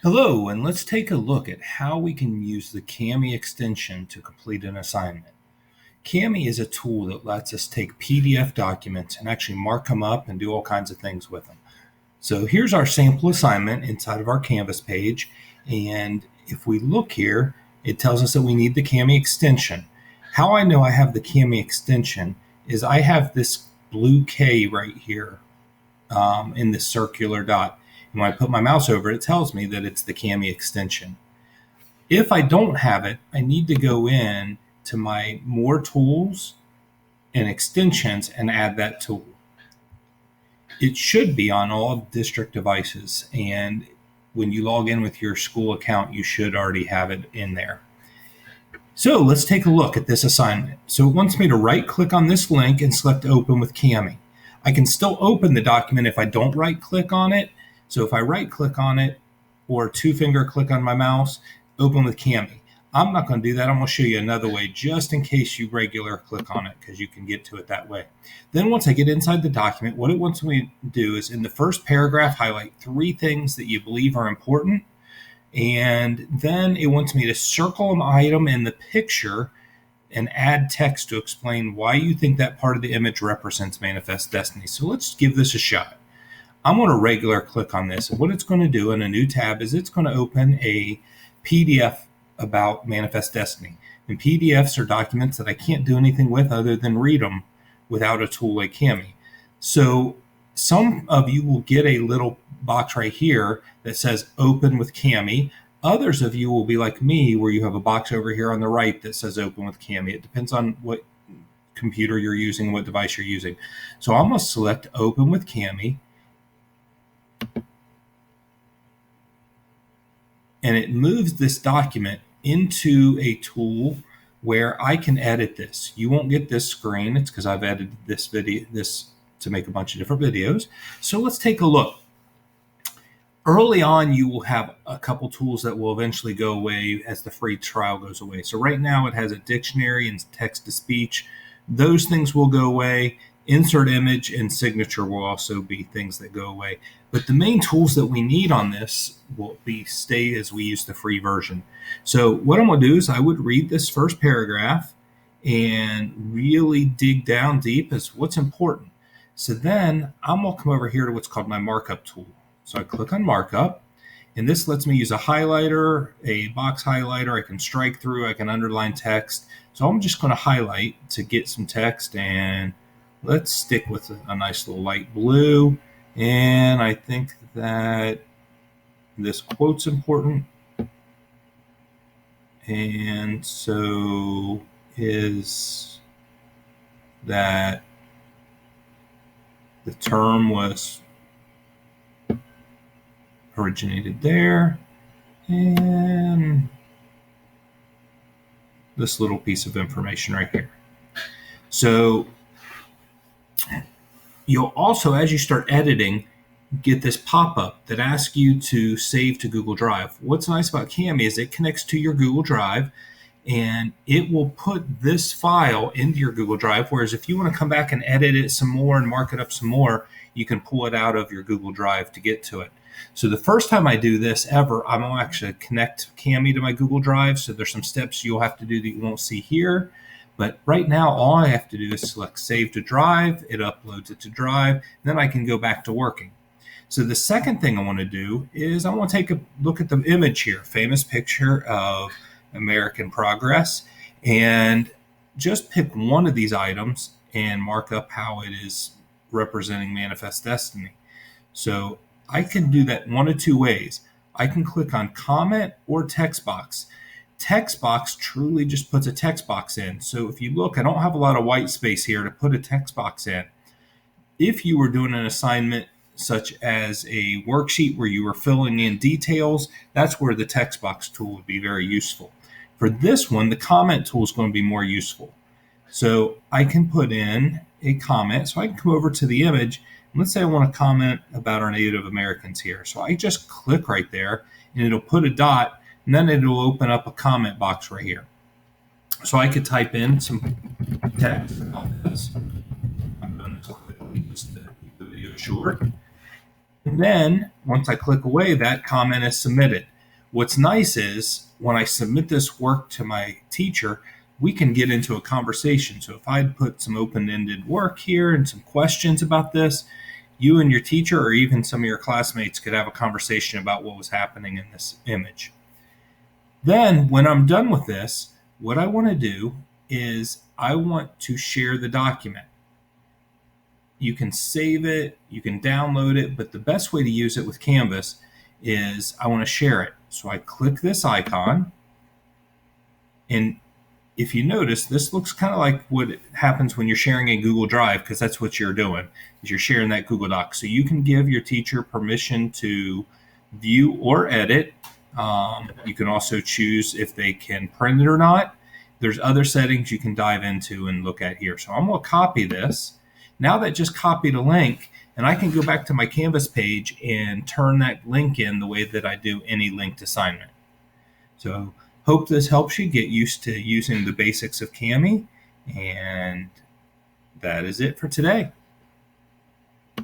Hello, and let's take a look at how we can use the Kami extension to complete an assignment. Kami is a tool that lets us take PDF documents and actually mark them up and do all kinds of things with them. So here's our sample assignment inside of our Canvas page, and if we look here, it tells us that we need the Kami extension. How I know I have the Kami extension is I have this blue K right here in this circular dot. And when I put my mouse over it, it tells me that it's the Kami extension. If I don't have it, I need to go in to my More Tools and Extensions and add that tool. It should be on all district devices, and when you log in with your school account, you should already have it in there. So let's take a look at this assignment. So it wants me to right click on this link and select Open with Kami. I can still open the document if I don't right click on it. So if I right click on it or two finger click on my mouse, Open with Kami. I'm not going to do that. I'm going to show you another way just in case you regular click on it because you can get to it that way. Then once I get inside the document, what it wants me to do is in the first paragraph, highlight 3 things that you believe are important. And then it wants me to circle an item in the picture and add text to explain why you think that part of the image represents manifest destiny. So let's give this a shot. I'm going to regular click on this. And what it's going to do in a new tab is it's going to open a PDF about manifest destiny. And PDFs are documents that I can't do anything with other than read them without a tool like Kami. So some of you will get a little box right here that says Open with Kami. Others of you will be like me, where you have a box over here on the right that says Open with Kami. It depends on what computer you're using, what device you're using. So I'm going to select Open with Kami. And it moves this document into a tool where I can edit this. You won't get this screen. It's because I've edited this to make a bunch of different videos. So let's take a look. Early on, you will have a couple tools that will eventually go away as the free trial goes away. So right now it has a dictionary and text-to-speech. Those things will go away. Insert image and signature will also be things that go away. But the main tools that we need on this will stay as we use the free version. So what I'm going to do is I would read this first paragraph and really dig down deep as what's important. So then I'm going to come over here to what's called my markup tool. So I click on markup, and this lets me use a highlighter, a box highlighter. I can strike through, I can underline text. So I'm just going to highlight to get some text, and let's stick with a nice little light blue. And I think that this quote's important. And so is that the term was originated there. And this little piece of information right here. So you'll also, as you start editing, get this pop-up that asks you to save to Google Drive. What's nice about Kami is it connects to your Google Drive, and it will put this file into your Google Drive, whereas if you want to come back and edit it some more and mark it up some more, you can pull it out of your Google Drive to get to it. So the first time I do this ever, I'm going to actually connect Kami to my Google Drive, so there's some steps you'll have to do that you won't see here. But right now, all I have to do is select Save to Drive. It uploads it to Drive. And then I can go back to working. So the second thing I want to do is I want to take a look at the image here, famous picture of American progress, and just pick one of these items and mark up how it is representing manifest destiny. So I can do that one of two ways. I can click on comment or text box. Text box truly just puts a text box in. So if you look, I don't have a lot of white space here to put a text box in. If you were doing an assignment such as a worksheet where you were filling in details, that's where the text box tool would be very useful. For this one, the comment tool is going to be more useful. So I can put in a comment. So I can come over to the image, and let's say I want to comment about our Native Americans here. So I just click right there, and it'll put a dot, and then it will open up a comment box right here. So I could type in some text about this. I'm doing this quickly just to keep the video short. And then once I click away, that comment is submitted. What's nice is when I submit this work to my teacher, we can get into a conversation. So if I'd put some open-ended work here and some questions about this, you and your teacher or even some of your classmates could have a conversation about what was happening in this image. Then when I'm done with this, what I want to do is I want to share the document. You can save it, you can download it, but the best way to use it with Canvas is I want to share it. So I click this icon, and if you notice, this looks kind of like what happens when you're sharing a Google Drive, because that's what you're doing, is you're sharing that Google Doc. So you can give your teacher permission to view or edit. You can also choose if they can print it or not. There's other settings you can dive into and look at here. So I'm going to copy this. Now that just copied a link, and I can go back to my Canvas page and turn that link in the way that I do any linked assignment. So hope this helps you get used to using the basics of Kami, and that is it for today.